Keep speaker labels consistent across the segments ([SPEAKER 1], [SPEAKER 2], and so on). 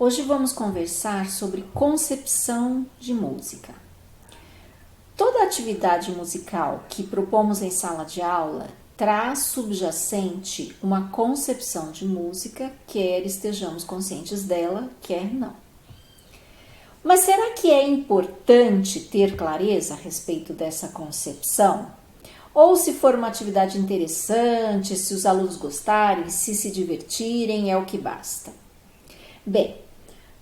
[SPEAKER 1] Hoje vamos conversar sobre concepção de música. Toda atividade musical que propomos em sala de aula traz subjacente uma concepção de música, quer estejamos conscientes dela, quer não. Mas será que é importante ter clareza a respeito dessa concepção? Ou se for uma atividade interessante, se os alunos gostarem, se divertirem, é o que basta? Bem,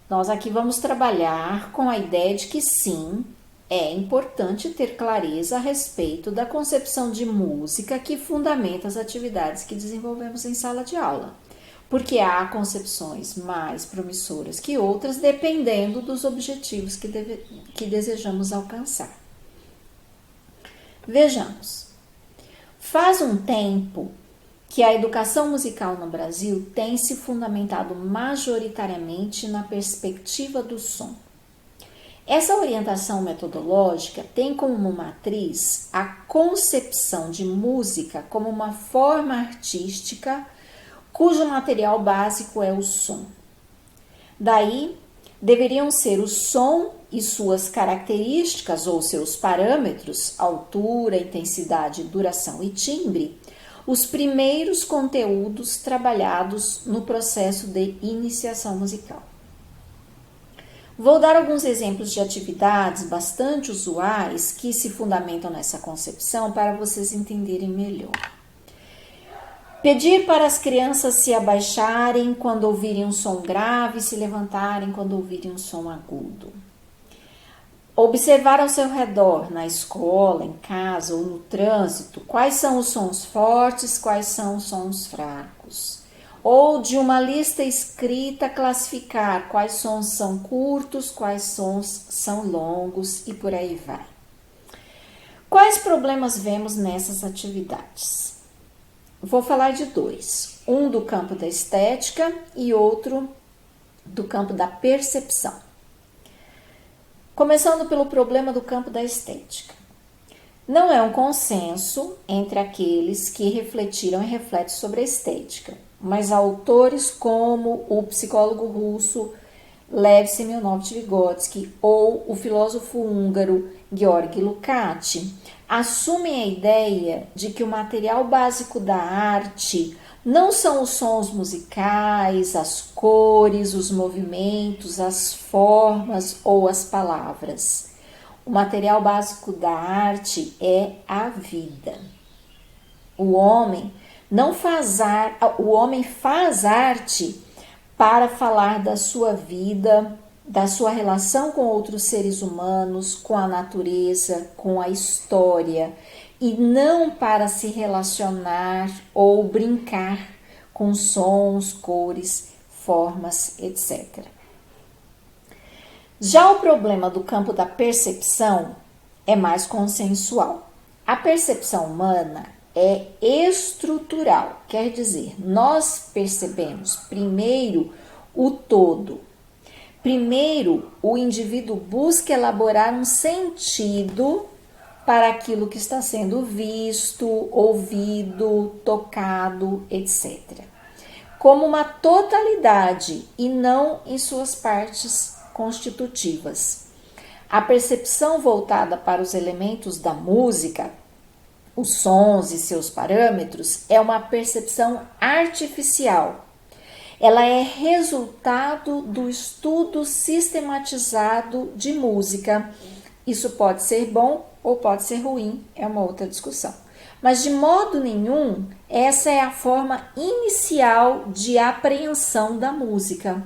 [SPEAKER 1] nós aqui vamos trabalhar com a ideia de que sim, é importante ter clareza a respeito da concepção de música que fundamenta as atividades que desenvolvemos em sala de aula, porque há concepções mais promissoras que outras, dependendo dos objetivos que desejamos alcançar. Vejamos, faz um tempo que a educação musical no Brasil tem se fundamentado majoritariamente na perspectiva do som. Essa orientação metodológica tem como matriz a concepção de música como uma forma artística cujo material básico é o som. Daí, deveriam ser o som e suas características ou seus parâmetros, altura, intensidade, duração e timbre, os primeiros conteúdos trabalhados no processo de iniciação musical. Vou dar alguns exemplos de atividades bastante usuais que se fundamentam nessa concepção para vocês entenderem melhor. Pedir para as crianças se abaixarem quando ouvirem um som grave e se levantarem quando ouvirem um som agudo. Observar ao seu redor, na escola, em casa ou no trânsito, quais são os sons fortes, quais são os sons fracos. Ou de uma lista escrita classificar quais sons são curtos, quais sons são longos e por aí vai. Quais problemas vemos nessas atividades? Vou falar de dois, um do campo da estética e outro do campo da percepção. Começando pelo problema do campo da estética. Não é um consenso entre aqueles que refletiram e refletem sobre a estética, mas autores como o psicólogo russo Lev Semyonovich Vygotsky ou o filósofo húngaro György Lukács assumem a ideia de que o material básico da arte não são os sons musicais, as cores, os movimentos, as formas ou as palavras. O material básico da arte é a vida. O homem faz arte para falar da sua vida, da sua relação com outros seres humanos, com a natureza, com a história, e não para se relacionar ou brincar com sons, cores, formas, etc. Já o problema do campo da percepção é mais consensual. A percepção humana é estrutural, quer dizer, nós percebemos primeiro o todo. Primeiro, o indivíduo busca elaborar um sentido para aquilo que está sendo visto, ouvido, tocado, etc. Como uma totalidade e não em suas partes constitutivas. A percepção voltada para os elementos da música, os sons e seus parâmetros, é uma percepção artificial. Ela é resultado do estudo sistematizado de música. Isso pode ser bom ou pode ser ruim, é uma outra discussão. Mas de modo nenhum, essa é a forma inicial de apreensão da música.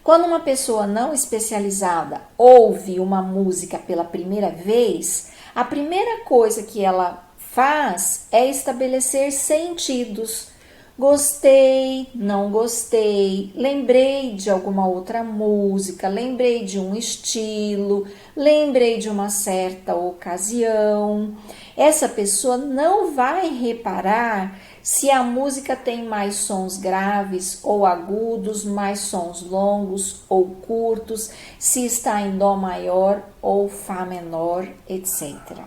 [SPEAKER 1] Quando uma pessoa não especializada ouve uma música pela primeira vez, a primeira coisa que ela faz é estabelecer sentidos. Gostei, não gostei, lembrei de alguma outra música, lembrei de um estilo, lembrei de uma certa ocasião. Essa pessoa não vai reparar se a música tem mais sons graves ou agudos, mais sons longos ou curtos, se está em dó maior ou fá menor, etc.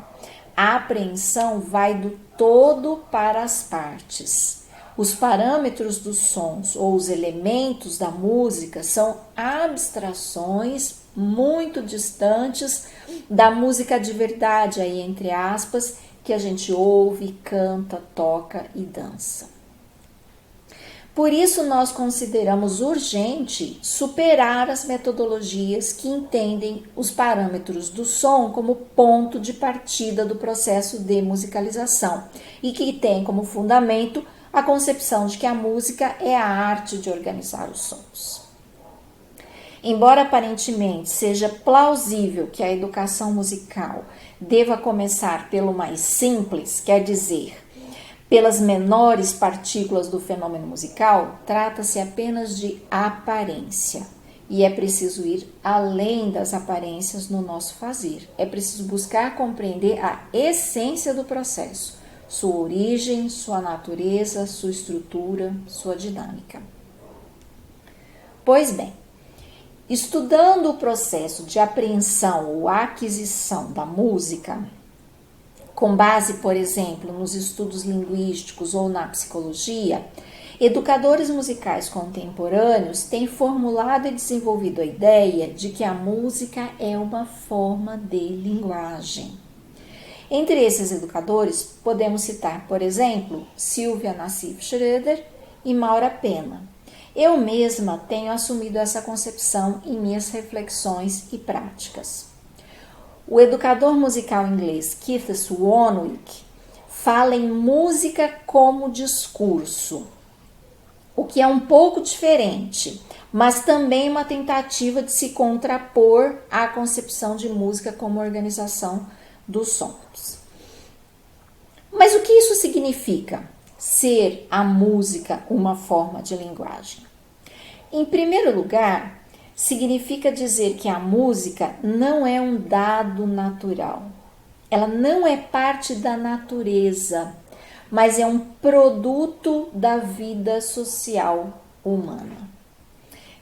[SPEAKER 1] A apreensão vai do todo para as partes. Os parâmetros dos sons ou os elementos da música são abstrações muito distantes da música de verdade, aí entre aspas, que a gente ouve, canta, toca e dança. Por isso, nós consideramos urgente superar as metodologias que entendem os parâmetros do som como ponto de partida do processo de musicalização e que tem como fundamento a concepção de que a música é a arte de organizar os sons. Embora aparentemente seja plausível que a educação musical deva começar pelo mais simples, quer dizer, pelas menores partículas do fenômeno musical, trata-se apenas de aparência. E é preciso ir além das aparências no nosso fazer. É preciso buscar compreender a essência do processo, sua origem, sua natureza, sua estrutura, sua dinâmica. Pois bem, estudando o processo de apreensão ou aquisição da música, com base, por exemplo, nos estudos linguísticos ou na psicologia, educadores musicais contemporâneos têm formulado e desenvolvido a ideia de que a música é uma forma de linguagem. Entre esses educadores, podemos citar, por exemplo, Sylvia Nassif Schroeder e Maura Pena. Eu mesma tenho assumido essa concepção em minhas reflexões e práticas. O educador musical inglês Keith Swanwick fala em música como discurso, o que é um pouco diferente, mas também uma tentativa de se contrapor à concepção de música como organização dos sons. Mas o que isso significa? Ser a música uma forma de linguagem? Em primeiro lugar, significa dizer que a música não é um dado natural. Ela não é parte da natureza, mas é um produto da vida social humana.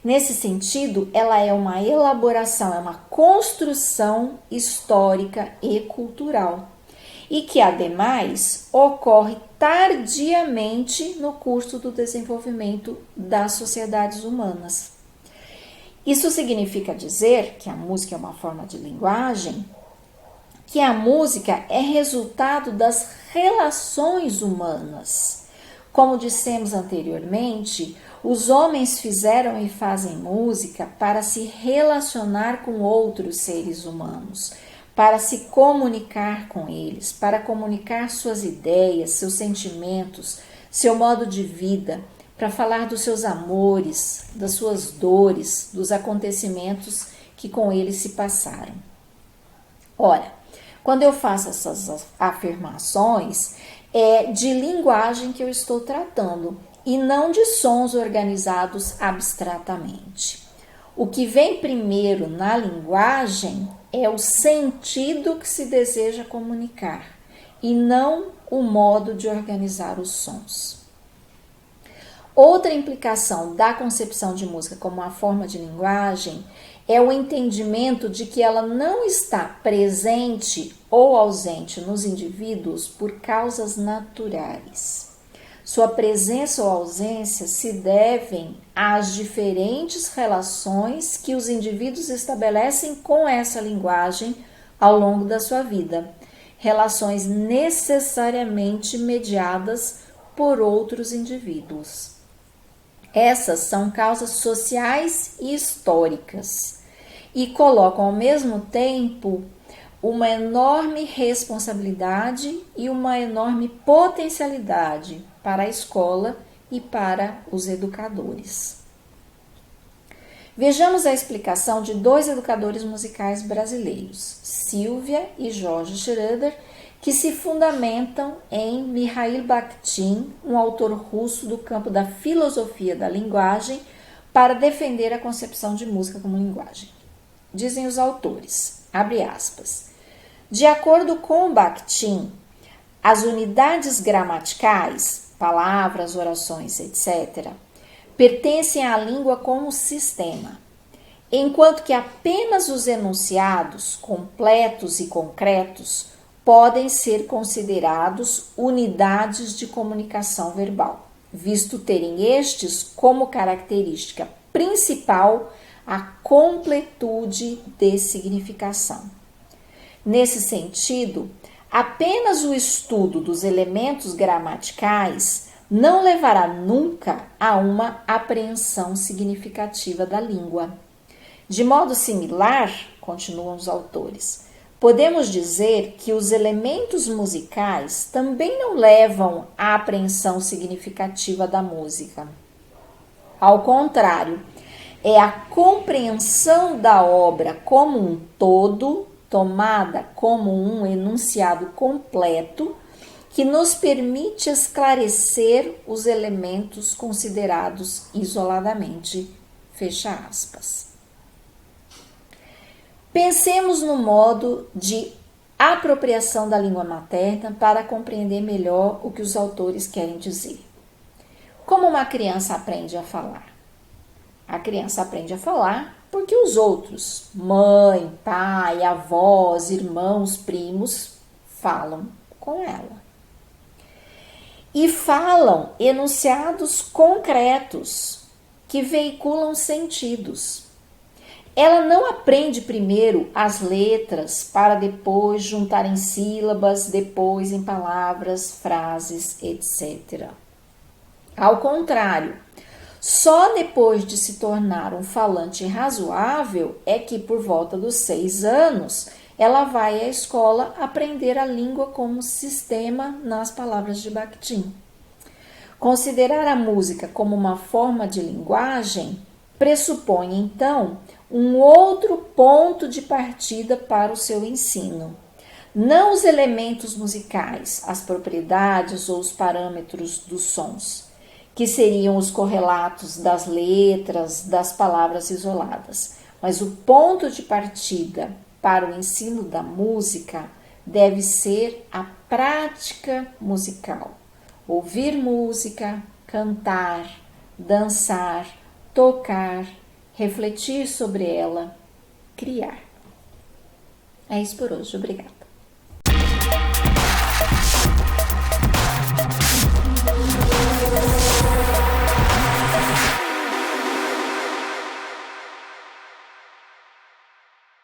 [SPEAKER 1] Nesse sentido, ela é uma elaboração, é uma construção histórica e cultural, e que, ademais, ocorre tardiamente no curso do desenvolvimento das sociedades humanas. Isso significa dizer que a música é uma forma de linguagem, que a música é resultado das relações humanas. Como dissemos anteriormente, os homens fizeram e fazem música para se relacionar com outros seres humanos, para se comunicar com eles, para comunicar suas ideias, seus sentimentos, seu modo de vida, para falar dos seus amores, das suas dores, dos acontecimentos que com eles se passaram. Ora, quando eu faço essas afirmações, é de linguagem que eu estou tratando e não de sons organizados abstratamente. O que vem primeiro na linguagem é o sentido que se deseja comunicar e não o modo de organizar os sons. Outra implicação da concepção de música como uma forma de linguagem é o entendimento de que ela não está presente ou ausente nos indivíduos por causas naturais. Sua presença ou ausência se devem às diferentes relações que os indivíduos estabelecem com essa linguagem ao longo da sua vida, relações necessariamente mediadas por outros indivíduos. Essas são causas sociais e históricas e colocam ao mesmo tempo uma enorme responsabilidade e uma enorme potencialidade para a escola e para os educadores. Vejamos a explicação de dois educadores musicais brasileiros, Sylvia e Jorge Schroeder, que se fundamentam em Mikhail Bakhtin, um autor russo do campo da filosofia da linguagem, para defender a concepção de música como linguagem. Dizem os autores, abre aspas, de acordo com Bakhtin, as unidades gramaticais, palavras, orações, etc., pertencem à língua como sistema, enquanto que apenas os enunciados completos e concretos podem ser considerados unidades de comunicação verbal. visto terem estes como característica principal a completude de significação. Nesse sentido, apenas o estudo dos elementos gramaticais não levará nunca a uma apreensão significativa da língua. De modo similar, continuam os autores, podemos dizer que os elementos musicais também não levam à apreensão significativa da música. Ao contrário, é a compreensão da obra como um todo, tomada como um enunciado completo, que nos permite esclarecer os elementos considerados isoladamente. Fecha aspas. Pensemos no modo de apropriação da língua materna para compreender melhor o que os autores querem dizer. Como uma criança aprende a falar? A criança aprende a falar porque os outros, mãe, pai, avós, irmãos, primos, falam com ela. E falam enunciados concretos que veiculam sentidos. Ela não aprende primeiro as letras para depois juntar em sílabas, depois em palavras, frases, etc. Ao contrário, só depois de se tornar um falante razoável é que, por volta dos 6 anos, ela vai à escola aprender a língua como sistema nas palavras de Bakhtin. Considerar a música como uma forma de linguagem pressupõe, então, um outro ponto de partida para o seu ensino. Não os elementos musicais, as propriedades ou os parâmetros dos sons, que seriam os correlatos das letras, das palavras isoladas, mas o ponto de partida para o ensino da música deve ser a prática musical. Ouvir música, cantar, dançar, tocar, refletir sobre ela, criar. É isso por hoje. Obrigada.